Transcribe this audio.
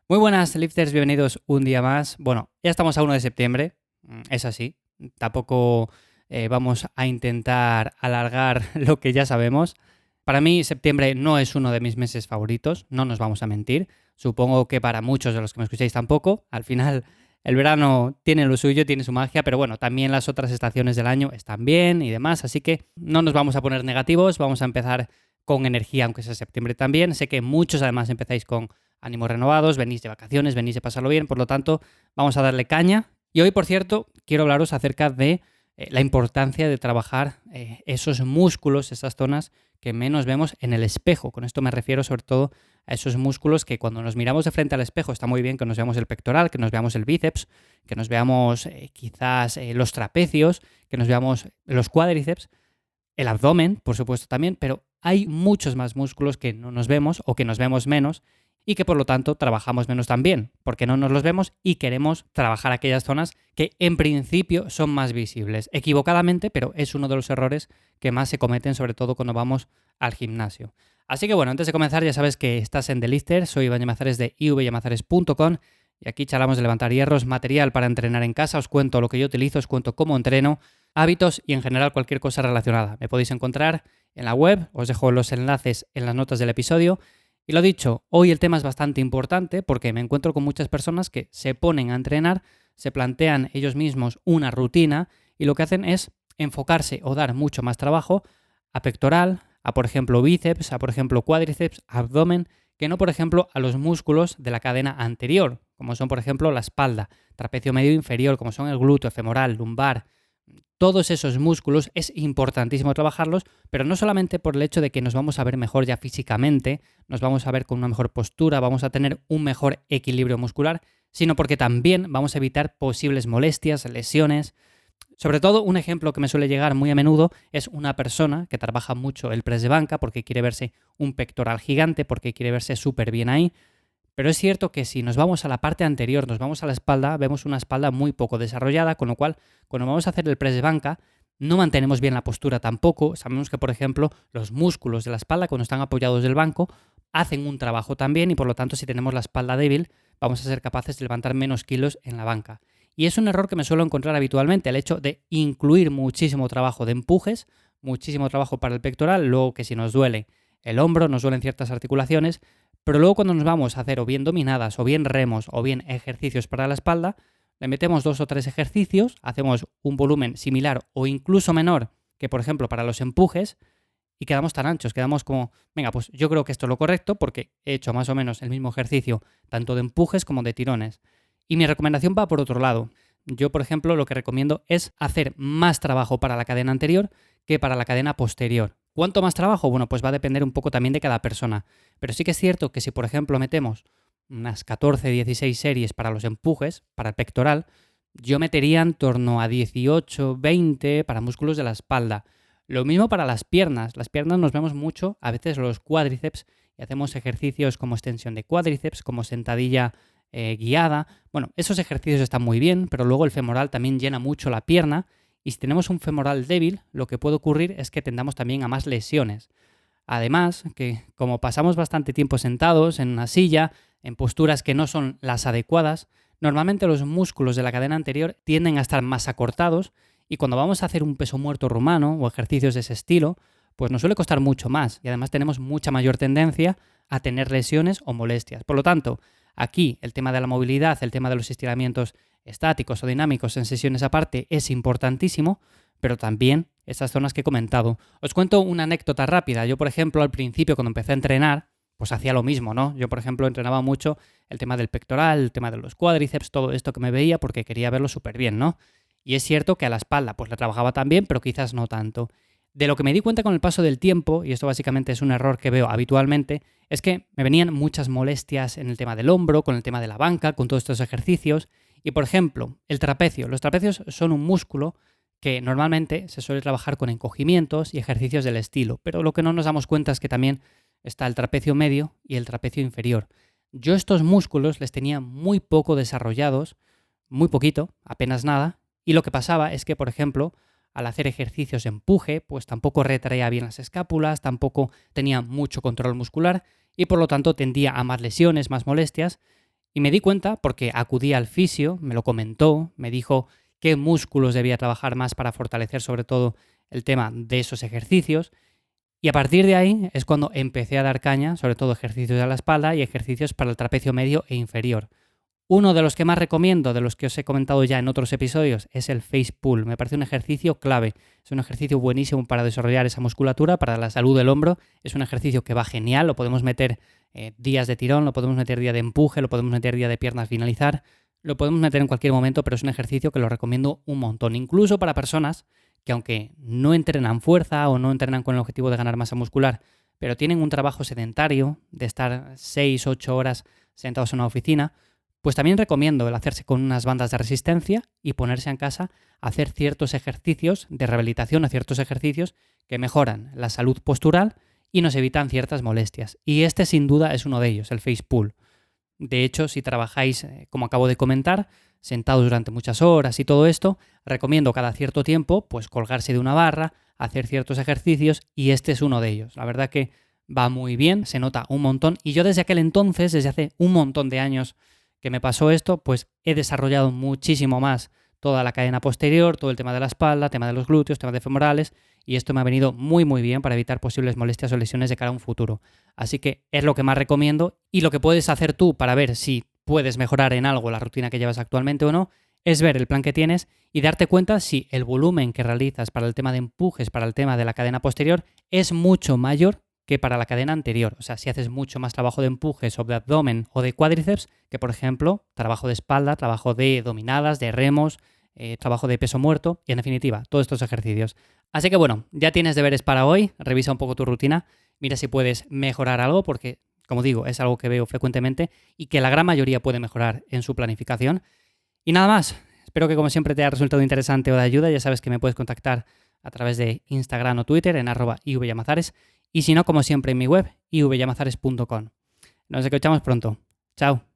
Muy buenas, lifters, bienvenidos un día más. Bueno, ya estamos a 1 de septiembre, es así. Tampoco vamos a intentar alargar lo que ya sabemos. Para mí, septiembre no es uno de mis meses favoritos, no nos vamos a mentir. Supongo que para muchos de los que me escucháis tampoco. Al final, el verano tiene lo suyo, tiene su magia, pero bueno, también las otras estaciones del año están bien y demás. Así que no nos vamos a poner negativos, vamos a empezar con energía, aunque sea septiembre también. Sé que muchos además empezáis con ánimos renovados, venís de vacaciones, venís de pasarlo bien, por lo tanto, vamos a darle caña. Y hoy, por cierto, quiero hablaros acerca de la importancia de trabajar esos músculos, esas zonas que menos vemos en el espejo. Con esto me refiero sobre todo a esos músculos que cuando nos miramos de frente al espejo está muy bien que nos veamos el pectoral, que nos veamos el bíceps, que nos veamos quizás los trapecios, que nos veamos los cuádriceps, el abdomen, por supuesto también, pero hay muchos más músculos que no nos vemos o que nos vemos menos y que por lo tanto trabajamos menos también, porque no nos los vemos y queremos trabajar aquellas zonas que en principio son más visibles. Equivocadamente, pero es uno de los errores que más se cometen, sobre todo cuando vamos al gimnasio. Así que bueno, antes de comenzar ya sabes que estás en The Lifter, soy Iván Llamazares de ivyamazares.com y aquí charlamos de levantar hierros, material para entrenar en casa, os cuento lo que yo utilizo, os cuento cómo entreno, hábitos y en general cualquier cosa relacionada. Me podéis encontrar en la web, os dejo los enlaces en las notas del episodio. Y lo dicho, hoy el tema es bastante importante porque me encuentro con muchas personas que se ponen a entrenar, se plantean ellos mismos una rutina y lo que hacen es enfocarse o dar mucho más trabajo a pectoral, a por ejemplo bíceps, a por ejemplo cuádriceps, abdomen, que no por ejemplo a los músculos de la cadena anterior, como son por ejemplo la espalda, trapecio medio inferior, como son el glúteo, femoral, lumbar. Todos esos músculos es importantísimo trabajarlos, pero no solamente por el hecho de que nos vamos a ver mejor ya físicamente, nos vamos a ver con una mejor postura, vamos a tener un mejor equilibrio muscular, sino porque también vamos a evitar posibles molestias, lesiones. Sobre todo, un ejemplo que me suele llegar muy a menudo es una persona que trabaja mucho el press de banca porque quiere verse un pectoral gigante, porque quiere verse súper bien ahí. Pero es cierto que si nos vamos a la parte anterior, nos vamos a la espalda, vemos una espalda muy poco desarrollada, con lo cual cuando vamos a hacer el press de banca no mantenemos bien la postura tampoco. Sabemos que, por ejemplo, los músculos de la espalda cuando están apoyados del banco hacen un trabajo también y por lo tanto si tenemos la espalda débil vamos a ser capaces de levantar menos kilos en la banca. Y es un error que me suelo encontrar habitualmente, el hecho de incluir muchísimo trabajo de empujes, muchísimo trabajo para el pectoral, luego que si nos duele el hombro, nos duelen ciertas articulaciones, pero luego cuando nos vamos a hacer o bien dominadas, o bien remos, o bien ejercicios para la espalda, le metemos 2 o 3 ejercicios, hacemos un volumen similar o incluso menor que, por ejemplo, para los empujes, y quedamos tan anchos, quedamos como, venga, pues yo creo que esto es lo correcto porque he hecho más o menos el mismo ejercicio, tanto de empujes como de tirones. Y mi recomendación va por otro lado. Yo, por ejemplo, lo que recomiendo es hacer más trabajo para la cadena anterior que para la cadena posterior. ¿Cuánto más trabajo? Bueno, pues va a depender un poco también de cada persona. Pero sí que es cierto que si, por ejemplo, metemos unas 14, 16 series para los empujes, para el pectoral, yo metería en torno a 18, 20 para músculos de la espalda. Lo mismo para las piernas. Las piernas nos vemos mucho, a veces los cuádriceps, y hacemos ejercicios como extensión de cuádriceps, como sentadilla guiada. Bueno, esos ejercicios están muy bien, pero luego el femoral también llena mucho la pierna y si tenemos un femoral débil, lo que puede ocurrir es que tendamos también a más lesiones. Además, que como pasamos bastante tiempo sentados en una silla, en posturas que no son las adecuadas, normalmente los músculos de la cadena anterior tienden a estar más acortados y cuando vamos a hacer un peso muerto rumano o ejercicios de ese estilo, pues nos suele costar mucho más y además tenemos mucha mayor tendencia a tener lesiones o molestias. Por lo tanto, aquí el tema de la movilidad, el tema de los estiramientos estáticos o dinámicos en sesiones aparte es importantísimo, pero también esas zonas que he comentado. Os cuento una anécdota rápida. Yo, por ejemplo, al principio cuando empecé a entrenar, pues hacía lo mismo, ¿no? Yo, por ejemplo, entrenaba mucho el tema del pectoral, el tema de los cuádriceps, todo esto que me veía porque quería verlo súper bien, ¿no? Y es cierto que a la espalda pues la trabajaba también, pero quizás no tanto. De lo que me di cuenta con el paso del tiempo, y esto básicamente es un error que veo habitualmente, es que me venían muchas molestias en el tema del hombro, con el tema de la banca, con todos estos ejercicios. Y por ejemplo, el trapecio. Los trapecios son un músculo que normalmente se suele trabajar con encogimientos y ejercicios del estilo, pero lo que no nos damos cuenta es que también está el trapecio medio y el trapecio inferior. Yo estos músculos les tenía muy poco desarrollados, muy poquito, apenas nada, y lo que pasaba es que, por ejemplo, al hacer ejercicios de empuje, pues tampoco retraía bien las escápulas, tampoco tenía mucho control muscular y por lo tanto tendía a más lesiones, más molestias. Y me di cuenta porque acudí al fisio, me lo comentó, me dijo qué músculos debía trabajar más para fortalecer sobre todo el tema de esos ejercicios. Y a partir de ahí es cuando empecé a dar caña, sobre todo ejercicios de la espalda y ejercicios para el trapecio medio e inferior. Uno de los que más recomiendo, de los que os he comentado ya en otros episodios, es el face pull. Me parece un ejercicio clave. Es un ejercicio buenísimo para desarrollar esa musculatura, para la salud del hombro. Es un ejercicio que va genial. Lo podemos meter días de tirón, lo podemos meter día de empuje, lo podemos meter día de piernas finalizar. Lo podemos meter en cualquier momento, pero es un ejercicio que lo recomiendo un montón. Incluso para personas que aunque no entrenan fuerza o no entrenan con el objetivo de ganar masa muscular, pero tienen un trabajo sedentario de estar 6-8 horas sentados en una oficina, pues también recomiendo el hacerse con unas bandas de resistencia y ponerse en casa a hacer ciertos ejercicios de rehabilitación o ciertos ejercicios que mejoran la salud postural y nos evitan ciertas molestias. Y este sin duda es uno de ellos, el face pull. De hecho, si trabajáis, como acabo de comentar, sentados durante muchas horas y todo esto, recomiendo cada cierto tiempo pues colgarse de una barra, hacer ciertos ejercicios y este es uno de ellos. La verdad que va muy bien, se nota un montón y yo desde aquel entonces, desde hace un montón de años que me pasó esto, pues he desarrollado muchísimo más toda la cadena posterior, todo el tema de la espalda, tema de los glúteos, tema de femorales, y esto me ha venido muy muy bien para evitar posibles molestias o lesiones de cara a un futuro. Así que es lo que más recomiendo y lo que puedes hacer tú para ver si puedes mejorar en algo la rutina que llevas actualmente o no, es ver el plan que tienes y darte cuenta si el volumen que realizas para el tema de empujes, para el tema de la cadena posterior, es mucho mayor que para la cadena anterior. O sea, si haces mucho más trabajo de empujes o de abdomen o de cuádriceps, que por ejemplo, trabajo de espalda, trabajo de dominadas, de remos, trabajo de peso muerto y en definitiva, todos estos ejercicios. Así que bueno, ya tienes deberes para hoy, revisa un poco tu rutina, mira si puedes mejorar algo porque, como digo, es algo que veo frecuentemente y que la gran mayoría puede mejorar en su planificación. Y nada más, espero que como siempre te haya resultado interesante o de ayuda, ya sabes que me puedes contactar a través de Instagram o Twitter en @ivyamazares y si no, como siempre en mi web ivyamazares.com. Nos escuchamos pronto. Chao.